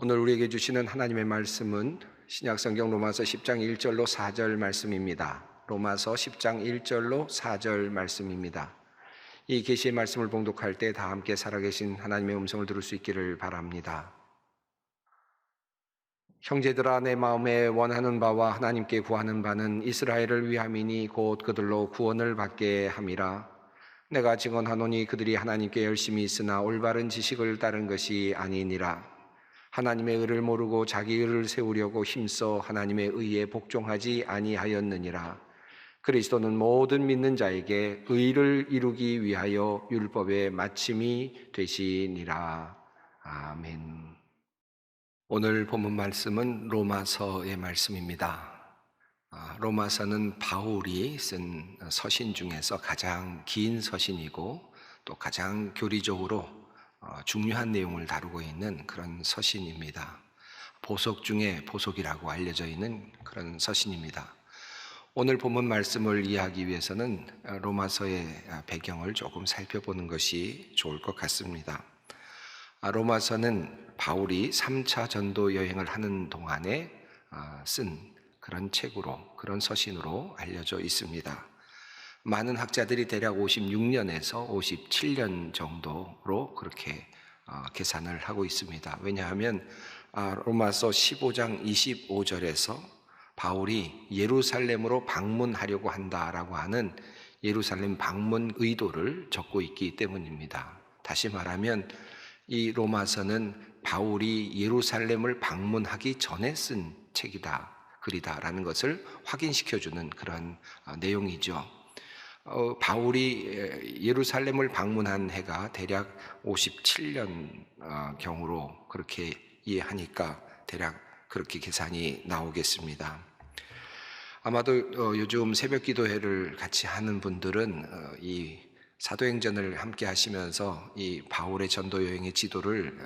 오늘 우리에게 주시는 하나님의 말씀은 신약성경 로마서 10장 1절로 4절 말씀입니다. 로마서 10장 1절로 4절 말씀입니다. 이 계시의 말씀을 봉독할 때 다 함께 살아계신 하나님의 음성을 들을 수 있기를 바랍니다. 형제들아, 내 마음에 원하는 바와 하나님께 구하는 바는 이스라엘을 위함이니 곧 그들로 구원을 받게 함이라. 내가 증언하노니 그들이 하나님께 열심히 있으나 올바른 지식을 따른 것이 아니니라. 하나님의 의를 모르고 자기 의를 세우려고 힘써 하나님의 의에 복종하지 아니하였느니라. 그리스도는 모든 믿는 자에게 의를 이루기 위하여 율법의 마침이 되시니라. 아멘. 오늘 본문 말씀은 로마서의 말씀입니다. 로마서는 바울이 쓴 서신 중에서 가장 긴 서신이고 또 가장 교리적으로 중요한 내용을 다루고 있는 그런 서신입니다. 보석 중에 보석이라고 알려져 있는 그런 서신입니다. 오늘 본문 말씀을 이해하기 위해서는 로마서의 배경을 조금 살펴보는 것이 좋을 것 같습니다. 로마서는 바울이 3차 전도 여행을 하는 동안에 쓴 그런 책으로, 그런 서신으로 알려져 있습니다. 많은 학자들이 대략 56년에서 57년 정도로 그렇게 계산을 하고 있습니다. 왜냐하면 로마서 15장 25절에서 바울이 예루살렘으로 방문하려고 한다라고 하는 예루살렘 방문 의도를 적고 있기 때문입니다. 다시 말하면 이 로마서는 바울이 예루살렘을 방문하기 전에 쓴 책이다, 글이다라는 것을 확인시켜주는 그런 내용이죠. 바울이 예루살렘을 방문한 해가 대략 57년 경으로 그렇게 이해하니까 대략 그렇게 계산이 나오겠습니다. 아마도 요즘 새벽 기도회를 같이 하는 분들은 이 사도행전을 함께 하시면서 이 바울의 전도 여행의 지도를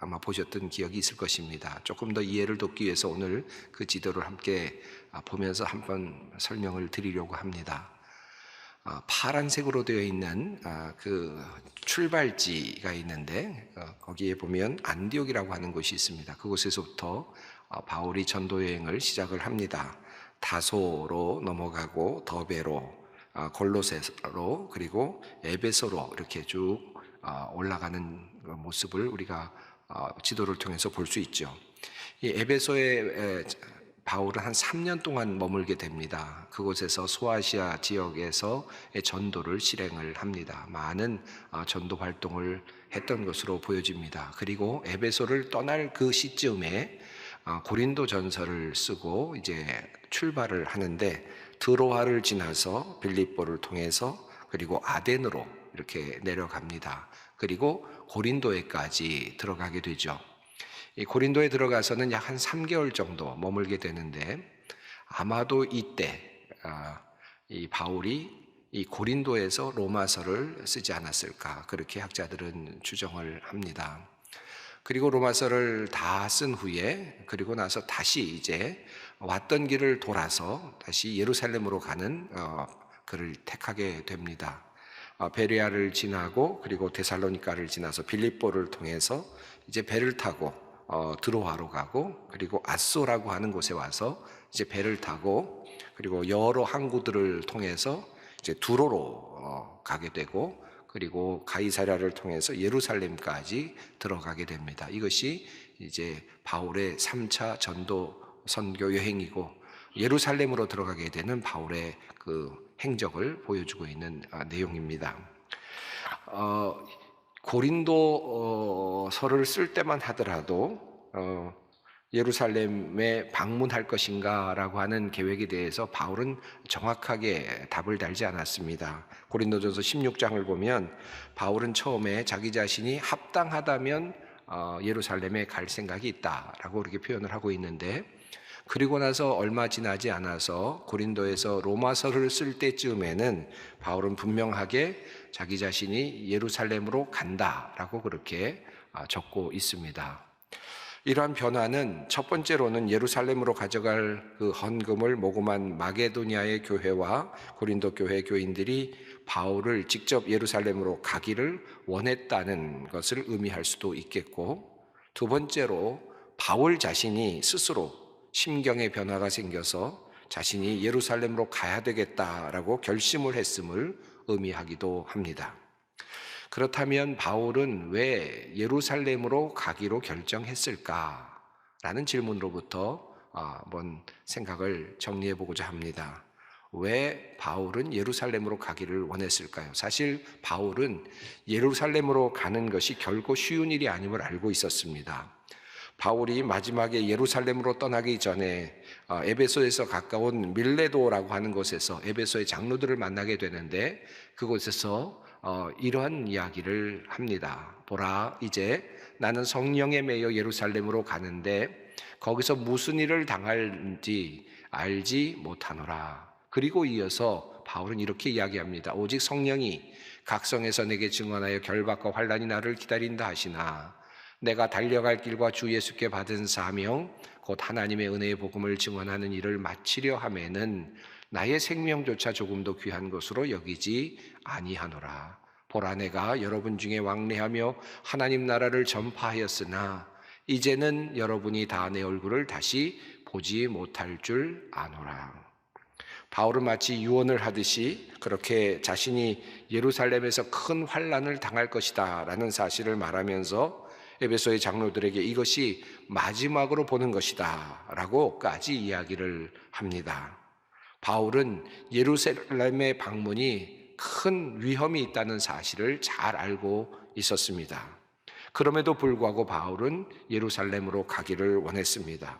아마 보셨던 기억이 있을 것입니다. 조금 더 이해를 돕기 위해서 오늘 그 지도를 함께 보면서 한번 설명을 드리려고 합니다. 파란색으로 되어 있는 그 출발지가 있는데 거기에 보면 안디옥이라고 하는 곳이 있습니다. 그곳에서부터 바울이 전도 여행을 시작을 합니다. 다소로 넘어가고 더베로, 골로새로, 그리고 에베소로 이렇게 쭉 올라가는 모습을 우리가 지도를 통해서 볼 수 있죠. 이 에베소에 바울은 한 3년 동안 머물게 됩니다. 그곳에서 소아시아 지역에서 전도를 실행을 합니다. 많은 전도 활동을 했던 것으로 보여집니다. 그리고 에베소를 떠날 그 시점에 고린도 전서를 쓰고 이제 출발을 하는데 드로아를 지나서 빌립보를 통해서 그리고 아덴으로 이렇게 내려갑니다. 그리고 고린도에까지 들어가게 되죠. 이 고린도에 들어가서는 약 한 3개월 정도 머물게 되는데 아마도 이때 이 바울이 이 고린도에서 로마서를 쓰지 않았을까, 그렇게 학자들은 추정을 합니다. 그리고 로마서를 다 쓴 후에 그리고 나서 다시 이제 왔던 길을 돌아서 다시 예루살렘으로 가는 그를 택하게 됩니다. 베레아를 지나고 그리고 데살로니가를 지나서 빌립보를 통해서 이제 배를 타고 드로아로 가고 그리고 아소라고 하는 곳에 와서 이제 배를 타고 그리고 여러 항구들을 통해서 이제 두로로 가게 되고 그리고 가이사랴를 통해서 예루살렘까지 들어가게 됩니다. 이것이 이제 바울의 3차 전도 선교 여행이고 예루살렘으로 들어가게 되는 바울의 그 행적을 보여주고 있는 내용입니다. 고린도서를 쓸 때만 하더라도 예루살렘에 방문할 것인가라고 하는 계획에 대해서 바울은 정확하게 답을 달지 않았습니다. 고린도전서 16장을 보면 바울은 처음에 자기 자신이 합당하다면 예루살렘에 갈 생각이 있다라고 그렇게 표현을 하고 있는데, 그리고 나서 얼마 지나지 않아서 고린도에서 로마서를 쓸 때쯤에는 바울은 분명하게 자기 자신이 예루살렘으로 간다라고 그렇게 적고 있습니다. 이러한 변화는 첫 번째로는 예루살렘으로 가져갈 그 헌금을 모금한 마게도니아의 교회와 고린도 교회 교인들이 바울을 직접 예루살렘으로 가기를 원했다는 것을 의미할 수도 있겠고, 두 번째로 바울 자신이 스스로 심경의 변화가 생겨서 자신이 예루살렘으로 가야 되겠다라고 결심을 했음을 의미하기도 합니다. 그렇다면 바울은 왜 예루살렘으로 가기로 결정했을까라는 질문으로부터 한번 생각을 정리해 보고자 합니다. 왜 바울은 예루살렘으로 가기를 원했을까요? 사실 바울은 예루살렘으로 가는 것이 결코 쉬운 일이 아님을 알고 있었습니다. 바울이 마지막에 예루살렘으로 떠나기 전에 에베소에서 가까운 밀레도라고 하는 곳에서 에베소의 장로들을 만나게 되는데, 그곳에서 이러한 이야기를 합니다. 보라, 이제 나는 성령에 매여 예루살렘으로 가는데 거기서 무슨 일을 당할지 알지 못하노라. 그리고 이어서 바울은 이렇게 이야기합니다. 오직 성령이 각성에서 내게 증언하여 결박과 환난이 나를 기다린다 하시나 내가 달려갈 길과 주 예수께 받은 사명 곧 하나님의 은혜의 복음을 증언하는 일을 마치려 하면은 나의 생명조차 조금도 귀한 것으로 여기지 아니하노라. 보라, 내가 여러분 중에 왕래하며 하나님 나라를 전파하였으나 이제는 여러분이 다 내 얼굴을 다시 보지 못할 줄 아노라. 바울은 마치 유언을 하듯이 그렇게 자신이 예루살렘에서 큰 환난을 당할 것이다 라는 사실을 말하면서 에베소의 장로들에게 이것이 마지막으로 보는 것이다 라고까지 이야기를 합니다. 바울은 예루살렘의 방문이 큰 위험이 있다는 사실을 잘 알고 있었습니다. 그럼에도 불구하고 바울은 예루살렘으로 가기를 원했습니다.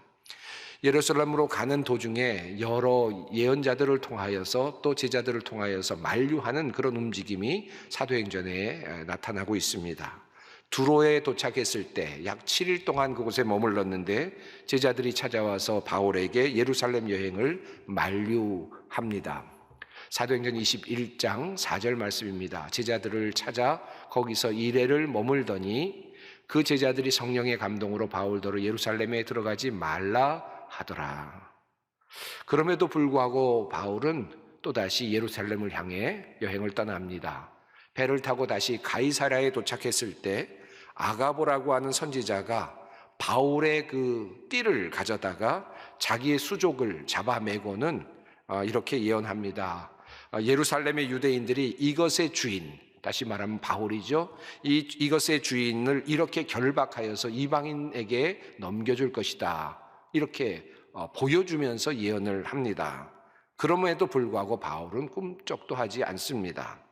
예루살렘으로 가는 도중에 여러 예언자들을 통하여서 또 제자들을 통하여서 만류하는 그런 움직임이 사도행전에 나타나고 있습니다. 두로에 도착했을 때 약 7일 동안 그곳에 머물렀는데 제자들이 찾아와서 바울에게 예루살렘 여행을 만류합니다. 사도행전 21장 4절 말씀입니다. 제자들을 찾아 거기서 이래를 머물더니 그 제자들이 성령의 감동으로 바울더러 예루살렘에 들어가지 말라 하더라. 그럼에도 불구하고 바울은 또다시 예루살렘을 향해 여행을 떠납니다. 배를 타고 다시 가이사랴에 도착했을 때 아가보라고 하는 선지자가 바울의 그 띠를 가져다가 자기의 수족을 잡아매고는 이렇게 예언합니다. 예루살렘의 유대인들이 이것의 주인, 다시 말하면 바울이죠. 이것의 주인을 이렇게 결박하여서 이방인에게 넘겨줄 것이다. 이렇게 보여주면서 예언을 합니다. 그럼에도 불구하고 바울은 꿈쩍도 하지 않습니다.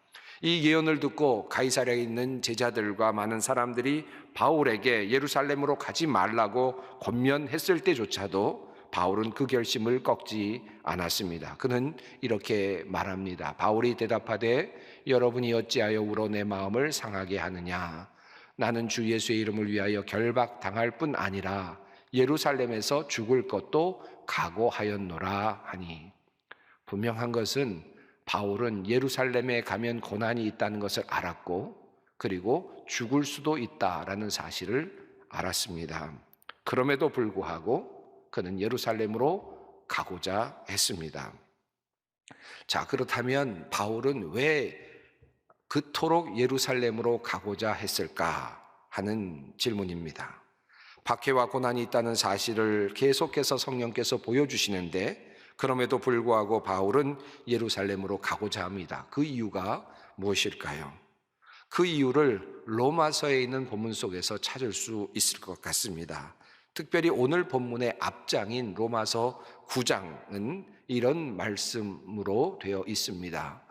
이 예언을 듣고 가이사랴에 있는 제자들과 많은 사람들이 바울에게 예루살렘으로 가지 말라고 권면했을 때조차도 바울은 그 결심을 꺾지 않았습니다. 그는 이렇게 말합니다. 바울이 대답하되 여러분이 어찌하여 울어 내 마음을 상하게 하느냐. 나는 주 예수의 이름을 위하여 결박당할 뿐 아니라 예루살렘에서 죽을 것도 각오하였노라 하니. 분명한 것은 바울은 예루살렘에 가면 고난이 있다는 것을 알았고 그리고 죽을 수도 있다라는 사실을 알았습니다. 그럼에도 불구하고 그는 예루살렘으로 가고자 했습니다. 자, 그렇다면 바울은 왜 그토록 예루살렘으로 가고자 했을까 하는 질문입니다. 박해와 고난이 있다는 사실을 계속해서 성령께서 보여주시는데 그럼에도 불구하고 바울은 예루살렘으로 가고자 합니다. 그 이유가 무엇일까요? 그 이유를 로마서에 있는 본문 속에서 찾을 수 있을 것 같습니다. 특별히 오늘 본문의 앞장인 로마서 9장은 이런 말씀으로 되어 있습니다.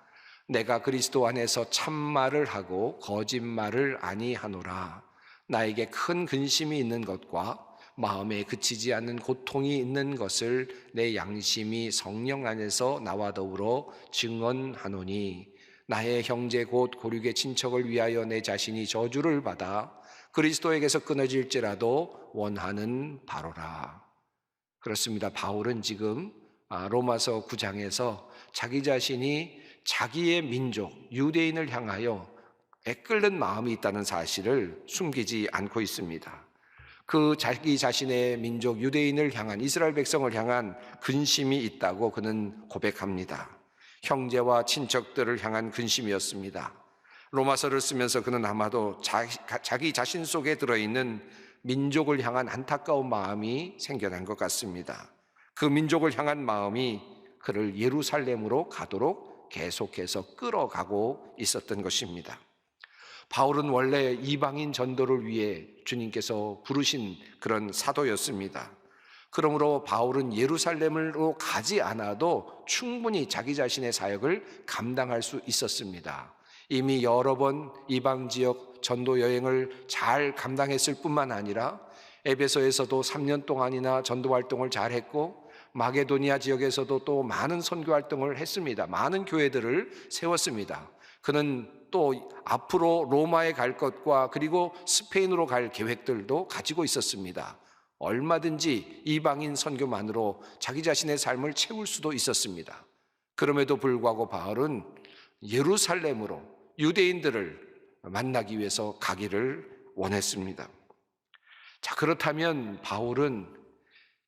내가 그리스도 안에서 참말을 하고 거짓말을 아니하노라. 나에게 큰 근심이 있는 것과 마음에 그치지 않는 고통이 있는 것을 내 양심이 성령 안에서 나와 더불어 증언하노니 나의 형제 곧 고륙의 친척을 위하여 내 자신이 저주를 받아 그리스도에게서 끊어질지라도 원하는 바로라. 그렇습니다. 바울은 지금 로마서 9장에서 자기 자신이 자기의 민족 유대인을 향하여 애끓는 마음이 있다는 사실을 숨기지 않고 있습니다. 그 자기 자신의 민족 유대인을 향한 이스라엘 백성을 향한 근심이 있다고 그는 고백합니다. 형제와 친척들을 향한 근심이었습니다. 로마서를 쓰면서 그는 아마도 자기 자신 속에 들어있는 민족을 향한 안타까운 마음이 생겨난 것 같습니다. 그 민족을 향한 마음이 그를 예루살렘으로 가도록 계속해서 끌어가고 있었던 것입니다. 바울은 원래 이방인 전도를 위해 주님께서 부르신 그런 사도였습니다. 그러므로 바울은 예루살렘으로 가지 않아도 충분히 자기 자신의 사역을 감당할 수 있었습니다. 이미 여러 번 이방 지역 전도 여행을 잘 감당했을 뿐만 아니라 에베소에서도 3년 동안이나 전도 활동을 잘 했고, 마게도니아 지역에서도 또 많은 선교 활동을 했습니다. 많은 교회들을 세웠습니다. 그는 또 앞으로 로마에 갈 것과 그리고 스페인으로 갈 계획들도 가지고 있었습니다. 얼마든지 이방인 선교만으로 자기 자신의 삶을 채울 수도 있었습니다. 그럼에도 불구하고 바울은 예루살렘으로 유대인들을 만나기 위해서 가기를 원했습니다. 자, 그렇다면 바울은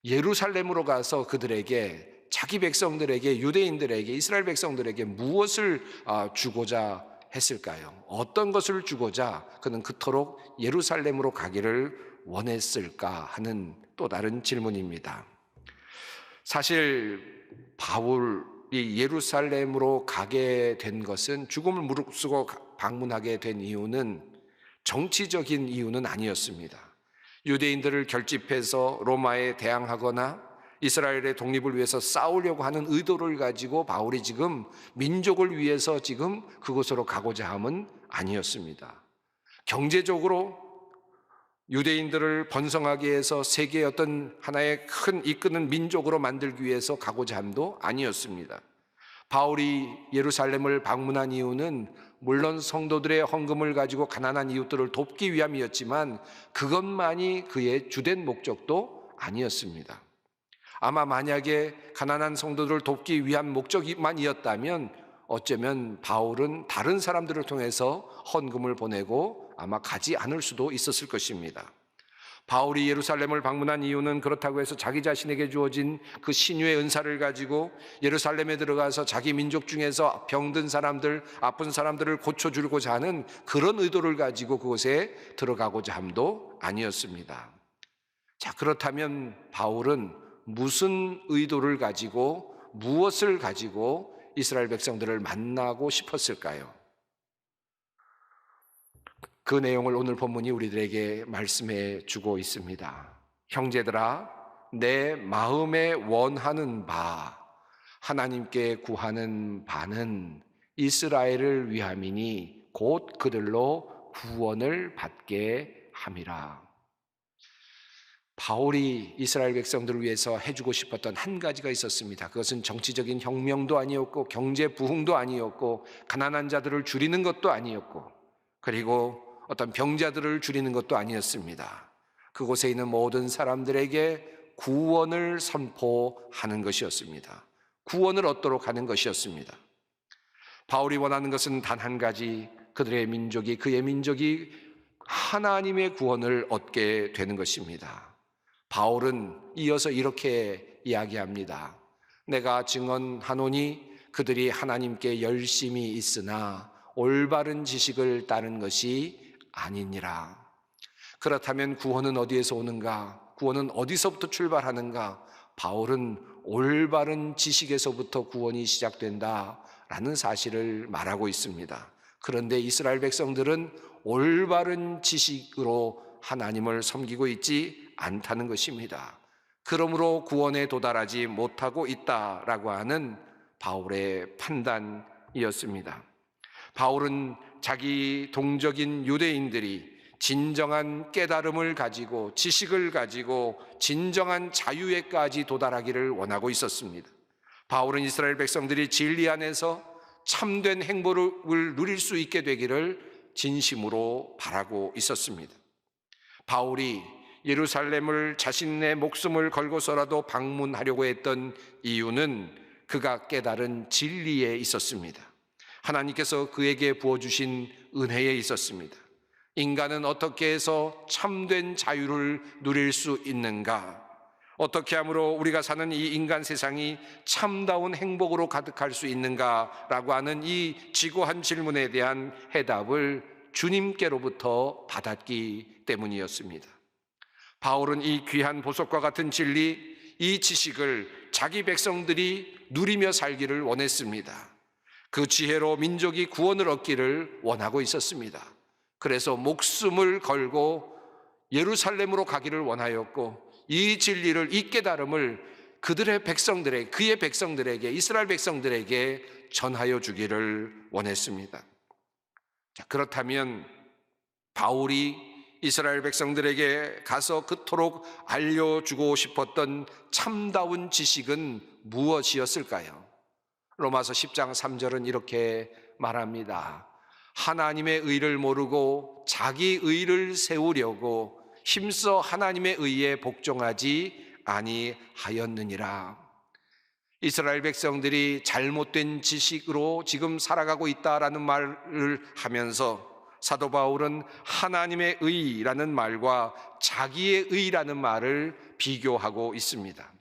예루살렘으로 가서 그들에게, 자기 백성들에게, 유대인들에게, 이스라엘 백성들에게 무엇을 주고자 했을까요? 어떤 것을 주고자 그는 그토록 예루살렘으로 가기를 원했을까 하는 또 다른 질문입니다. 사실 바울이 예루살렘으로 가게 된 것은, 죽음을 무릅쓰고 방문하게 된 이유는 정치적인 이유는 아니었습니다. 유대인들을 결집해서 로마에 대항하거나 이스라엘의 독립을 위해서 싸우려고 하는 의도를 가지고 바울이 지금 민족을 위해서 지금 그곳으로 가고자 함은 아니었습니다. 경제적으로 유대인들을 번성하게 해서 세계의 어떤 하나의 큰 이끄는 민족으로 만들기 위해서 가고자 함도 아니었습니다. 바울이 예루살렘을 방문한 이유는 물론 성도들의 헌금을 가지고 가난한 이웃들을 돕기 위함이었지만 그것만이 그의 주된 목적도 아니었습니다. 아마 만약에 가난한 성도들을 돕기 위한 목적만이었다면 어쩌면 바울은 다른 사람들을 통해서 헌금을 보내고 아마 가지 않을 수도 있었을 것입니다. 바울이 예루살렘을 방문한 이유는 그렇다고 해서 자기 자신에게 주어진 그 신유의 은사를 가지고 예루살렘에 들어가서 자기 민족 중에서 병든 사람들, 아픈 사람들을 고쳐주고자 하는 그런 의도를 가지고 그곳에 들어가고자 함도 아니었습니다. 자, 그렇다면 바울은 무슨 의도를 가지고, 무엇을 가지고 이스라엘 백성들을 만나고 싶었을까요? 그 내용을 오늘 본문이 우리들에게 말씀해 주고 있습니다. 형제들아, 내 마음에 원하는 바, 하나님께 구하는 바는 이스라엘을 위함이니 곧 그들로 구원을 받게 함이라. 바울이 이스라엘 백성들을 위해서 해주고 싶었던 한 가지가 있었습니다. 그것은 정치적인 혁명도 아니었고 경제 부흥도 아니었고 가난한 자들을 줄이는 것도 아니었고 그리고 어떤 병자들을 줄이는 것도 아니었습니다. 그곳에 있는 모든 사람들에게 구원을 선포하는 것이었습니다. 구원을 얻도록 하는 것이었습니다. 바울이 원하는 것은 단 한 가지, 그의 민족이 하나님의 구원을 얻게 되는 것입니다. 바울은 이어서 이렇게 이야기합니다. 내가 증언하노니 그들이 하나님께 열심히 있으나 올바른 지식을 따른 것이 아니니라. 그렇다면 구원은 어디에서 오는가? 구원은 어디서부터 출발하는가? 바울은 올바른 지식에서부터 구원이 시작된다라는 사실을 말하고 있습니다. 그런데 이스라엘 백성들은 올바른 지식으로 하나님을 섬기고 있지 않다는 것입니다. 그러므로 구원에 도달하지 못하고 있다라고 하는 바울의 판단이었습니다. 바울은 자기 동족인 유대인들이 진정한 깨달음을 가지고 지식을 가지고 진정한 자유에까지 도달하기를 원하고 있었습니다. 바울은 이스라엘 백성들이 진리 안에서 참된 행복을 누릴 수 있게 되기를 진심으로 바라고 있었습니다. 바울이 예루살렘을 자신의 목숨을 걸고서라도 방문하려고 했던 이유는 그가 깨달은 진리에 있었습니다. 하나님께서 그에게 부어주신 은혜에 있었습니다. 인간은 어떻게 해서 참된 자유를 누릴 수 있는가? 어떻게 함으로 우리가 사는 이 인간 세상이 참다운 행복으로 가득할 수 있는가라고 하는 이 지고한 질문에 대한 해답을 주님께로부터 받았기 때문이었습니다. 바울은 이 귀한 보석과 같은 진리, 이 지식을 자기 백성들이 누리며 살기를 원했습니다. 그 지혜로 민족이 구원을 얻기를 원하고 있었습니다. 그래서 목숨을 걸고 예루살렘으로 가기를 원하였고, 이 진리를, 이 깨달음을 그들의 백성들에게, 그의 백성들에게, 이스라엘 백성들에게 전하여 주기를 원했습니다. 자, 그렇다면 바울이 이스라엘 백성들에게 가서 그토록 알려주고 싶었던 참다운 지식은 무엇이었을까요? 로마서 10장 3절은 이렇게 말합니다. 하나님의 의를 모르고 자기 의를 세우려고 힘써 하나님의 의에 복종하지 아니하였느니라. 이스라엘 백성들이 잘못된 지식으로 지금 살아가고 있다라는 말을 하면서 사도 바울은 하나님의 의라는 말과 자기의 의라는 말을 비교하고 있습니다.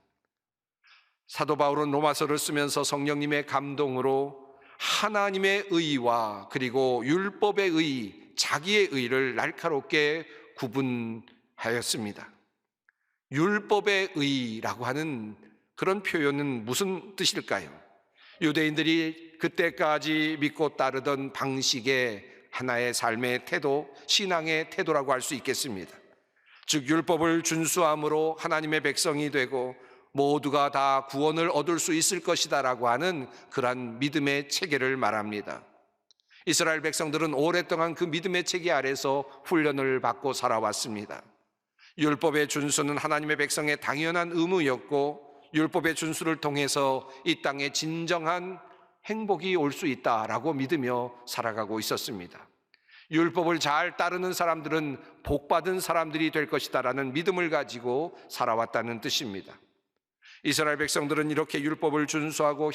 사도 바울은 로마서를 쓰면서 성령님의 감동으로 하나님의 의와 그리고 율법의 의, 자기의 의를 날카롭게 구분하였습니다. 율법의 의라고 하는 그런 표현은 무슨 뜻일까요? 유대인들이 그때까지 믿고 따르던 방식의 하나의 삶의 태도, 신앙의 태도라고 할 수 있겠습니다. 즉 율법을 준수함으로 하나님의 백성이 되고 모두가 다 구원을 얻을 수 있을 것이다라고 하는 그러한 믿음의 체계를 말합니다. 이스라엘 백성들은 오랫동안 그 믿음의 체계 아래서 훈련을 받고 살아왔습니다. 율법의 준수는 하나님의 백성의 당연한 의무였고, 율법의 준수를 통해서 이 땅에 진정한 행복이 올 수 있다라고 믿으며 살아가고 있었습니다. 율법을 잘 따르는 사람들은 복받은 사람들이 될 것이다라는 믿음을 가지고 살아왔다는 뜻입니다. 이스라엘 백성들은 이렇게 율법을 준수하고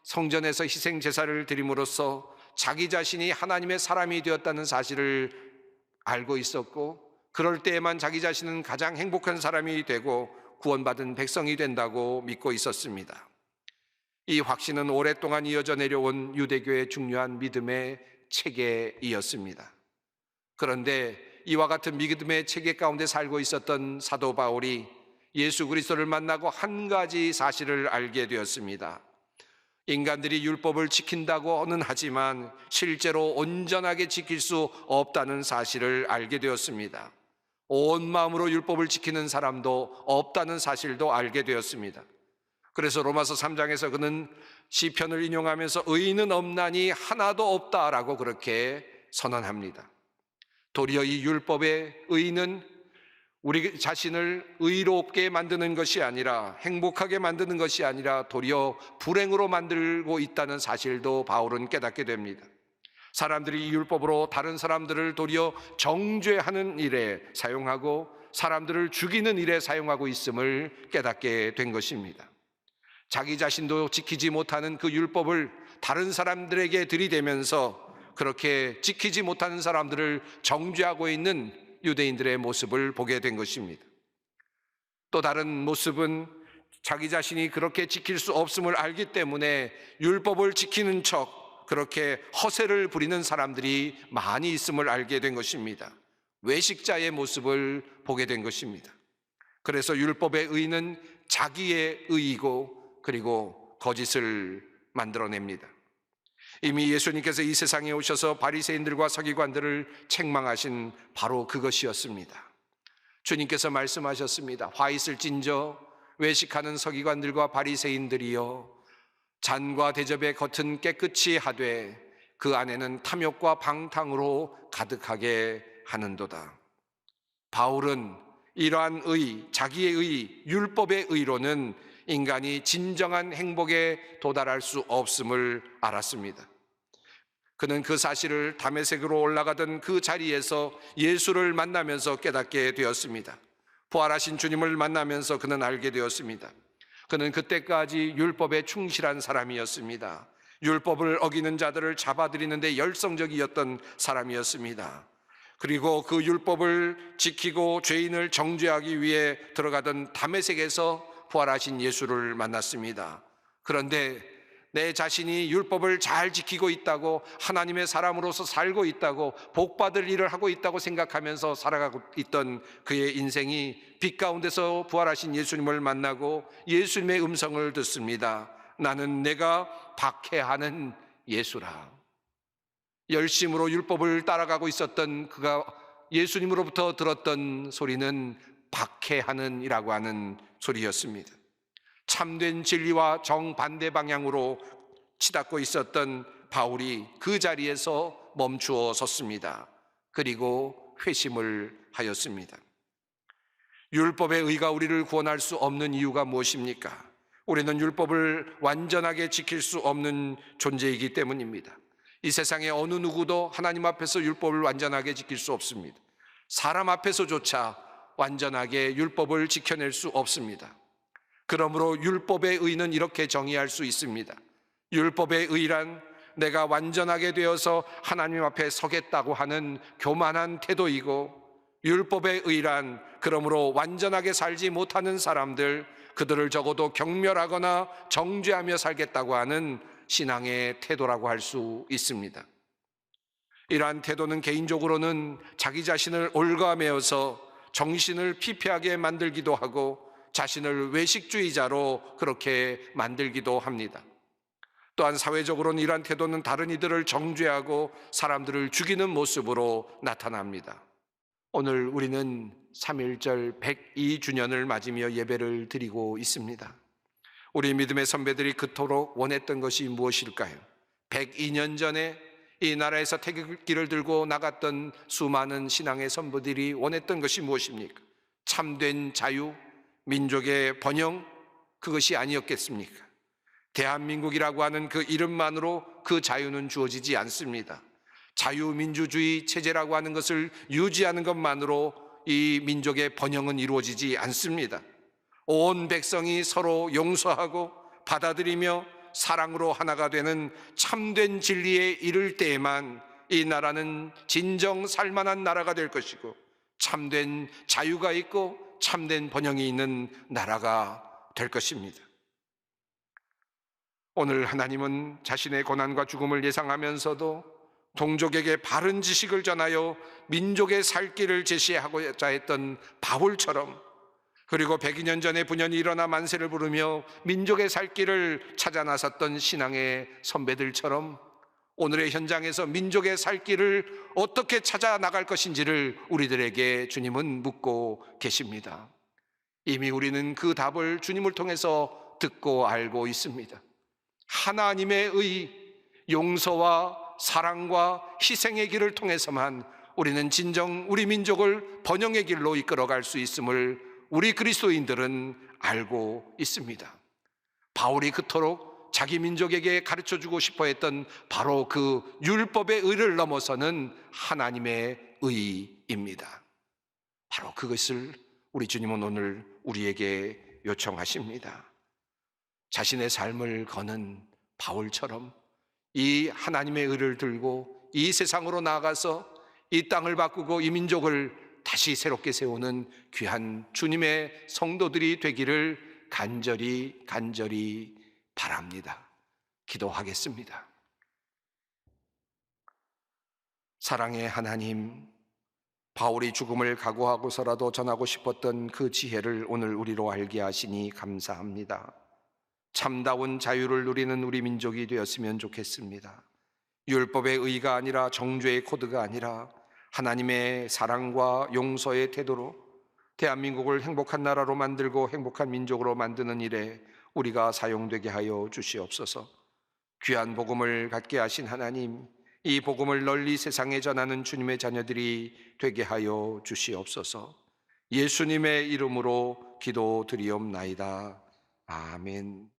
성전에서 희생 제사를 드림으로써 자기 자신이 하나님의 사람이 되었다는 사실을 알고 있었고, 그럴 때에만 자기 자신은 가장 행복한 사람이 되고 구원받은 백성이 된다고 믿고 있었습니다. 이 확신은 오랫동안 이어져 내려온 유대교의 중요한 믿음의 체계이었습니다. 그런데 이와 같은 믿음의 체계 가운데 살고 있었던 사도 바울이 예수 그리스도를 만나고 한 가지 사실을 알게 되었습니다. 인간들이 율법을 지킨다고는 하지만 실제로 온전하게 지킬 수 없다는 사실을 알게 되었습니다. 온 마음으로 율법을 지키는 사람도 없다는 사실도 알게 되었습니다. 그래서 로마서 3장에서 그는 시편을 인용하면서 의인은 없나니 하나도 없다라고 그렇게 선언합니다. 도리어 이 율법의 의는 우리 자신을 의롭게 만드는 것이 아니라, 행복하게 만드는 것이 아니라 도리어 불행으로 만들고 있다는 사실도 바울은 깨닫게 됩니다. 사람들이 이 율법으로 다른 사람들을 도리어 정죄하는 일에 사용하고 사람들을 죽이는 일에 사용하고 있음을 깨닫게 된 것입니다. 자기 자신도 지키지 못하는 그 율법을 다른 사람들에게 들이대면서 그렇게 지키지 못하는 사람들을 정죄하고 있는 유대인들의 모습을 보게 된 것입니다. 또 다른 모습은 자기 자신이 그렇게 지킬 수 없음을 알기 때문에 율법을 지키는 척 그렇게 허세를 부리는 사람들이 많이 있음을 알게 된 것입니다. 외식자의 모습을 보게 된 것입니다. 그래서 율법의 의는 자기의 의이고 그리고 거짓을 만들어냅니다. 이미 예수님께서 이 세상에 오셔서 바리새인들과 서기관들을 책망하신 바로 그것이었습니다. 주님께서 말씀하셨습니다. 화 있을진저 외식하는 서기관들과 바리새인들이여, 잔과 대접의 겉은 깨끗이 하되 그 안에는 탐욕과 방탕으로 가득하게 하는도다. 바울은 이러한 의, 자기의 의, 율법의 의로는 인간이 진정한 행복에 도달할 수 없음을 알았습니다. 그는 그 사실을 다메섹으로 올라가던 그 자리에서 예수를 만나면서 깨닫게 되었습니다. 부활하신 주님을 만나면서 그는 알게 되었습니다. 그는 그때까지 율법에 충실한 사람이었습니다. 율법을 어기는 자들을 잡아들이는데 열성적이었던 사람이었습니다. 그리고 그 율법을 지키고 죄인을 정죄하기 위해 들어가던 다메섹에서 부활하신 예수를 만났습니다. 그런데 내 자신이 율법을 잘 지키고 있다고, 하나님의 사람으로서 살고 있다고, 복받을 일을 하고 있다고 생각하면서 살아가고 있던 그의 인생이 빛 가운데서 부활하신 예수님을 만나고 예수님의 음성을 듣습니다. 나는 내가 박해하는 예수라. 열심으로 율법을 따라가고 있었던 그가 예수님으로부터 들었던 소리는 박해하는 이라고 하는 소리였습니다. 참된 진리와 정반대 방향으로 치닫고 있었던 바울이 그 자리에서 멈추어 섰습니다. 그리고 회심을 하였습니다. 율법의 의가 우리를 구원할 수 없는 이유가 무엇입니까? 우리는 율법을 완전하게 지킬 수 없는 존재이기 때문입니다. 이 세상의 어느 누구도 하나님 앞에서 율법을 완전하게 지킬 수 없습니다. 사람 앞에서조차 완전하게 율법을 지켜낼 수 없습니다. 그러므로 율법의 의는 이렇게 정의할 수 있습니다. 율법의 의란 내가 완전하게 되어서 하나님 앞에 서겠다고 하는 교만한 태도이고, 율법의 의란 그러므로 완전하게 살지 못하는 사람들, 그들을 적어도 경멸하거나 정죄하며 살겠다고 하는 신앙의 태도라고 할 수 있습니다. 이러한 태도는 개인적으로는 자기 자신을 올가매어서 정신을 피폐하게 만들기도 하고 자신을 외식주의자로 그렇게 만들기도 합니다. 또한 사회적으로는 이러한 태도는 다른 이들을 정죄하고 사람들을 죽이는 모습으로 나타납니다. 오늘 우리는 3.1절 102주년을 맞으며 예배를 드리고 있습니다. 우리 믿음의 선배들이 그토록 원했던 것이 무엇일까요? 102년 전에 이 나라에서 태극기를 들고 나갔던 수많은 신앙의 선배들이 원했던 것이 무엇입니까? 참된 자유, 민족의 번영, 그것이 아니었겠습니까? 대한민국이라고 하는 그 이름만으로 그 자유는 주어지지 않습니다. 자유민주주의 체제라고 하는 것을 유지하는 것만으로 이 민족의 번영은 이루어지지 않습니다. 온 백성이 서로 용서하고 받아들이며 사랑으로 하나가 되는 참된 진리에 이를 때에만 이 나라는 진정 살만한 나라가 될 것이고, 참된 자유가 있고 참된 번영이 있는 나라가 될 것입니다. 오늘 하나님은 자신의 고난과 죽음을 예상하면서도 동족에게 바른 지식을 전하여 민족의 살 길을 제시하고자 했던 바울처럼, 그리고 102년 전에 분연히 일어나 만세를 부르며 민족의 살 길을 찾아 나섰던 신앙의 선배들처럼 오늘의 현장에서 민족의 살 길을 어떻게 찾아 나갈 것인지를 우리들에게 주님은 묻고 계십니다. 이미 우리는 그 답을 주님을 통해서 듣고 알고 있습니다. 하나님의 의, 용서와 사랑과 희생의 길을 통해서만 우리는 진정 우리 민족을 번영의 길로 이끌어갈 수 있음을 우리 그리스도인들은 알고 있습니다. 바울이 그토록 자기 민족에게 가르쳐주고 싶어 했던 바로 그 율법의 의를 넘어서는 하나님의 의입니다. 바로 그것을 우리 주님은 오늘 우리에게 요청하십니다. 자신의 삶을 거는 바울처럼 이 하나님의 의를 들고 이 세상으로 나아가서 이 땅을 바꾸고 이 민족을 다시 새롭게 세우는 귀한 주님의 성도들이 되기를 간절히 바랍니다. 기도하겠습니다. 사랑의 하나님, 바울이 죽음을 각오하고서라도 전하고 싶었던 그 지혜를 오늘 우리로 알게 하시니 감사합니다. 참다운 자유를 누리는 우리 민족이 되었으면 좋겠습니다. 율법의 의가 아니라 정죄의 코드가 아니라 하나님의 사랑과 용서의 태도로 대한민국을 행복한 나라로 만들고 행복한 민족으로 만드는 일에 우리가 사용되게 하여 주시옵소서. 귀한 복음을 갖게 하신 하나님, 이 복음을 널리 세상에 전하는 주님의 자녀들이 되게 하여 주시옵소서. 예수님의 이름으로 기도드리옵나이다. 아멘.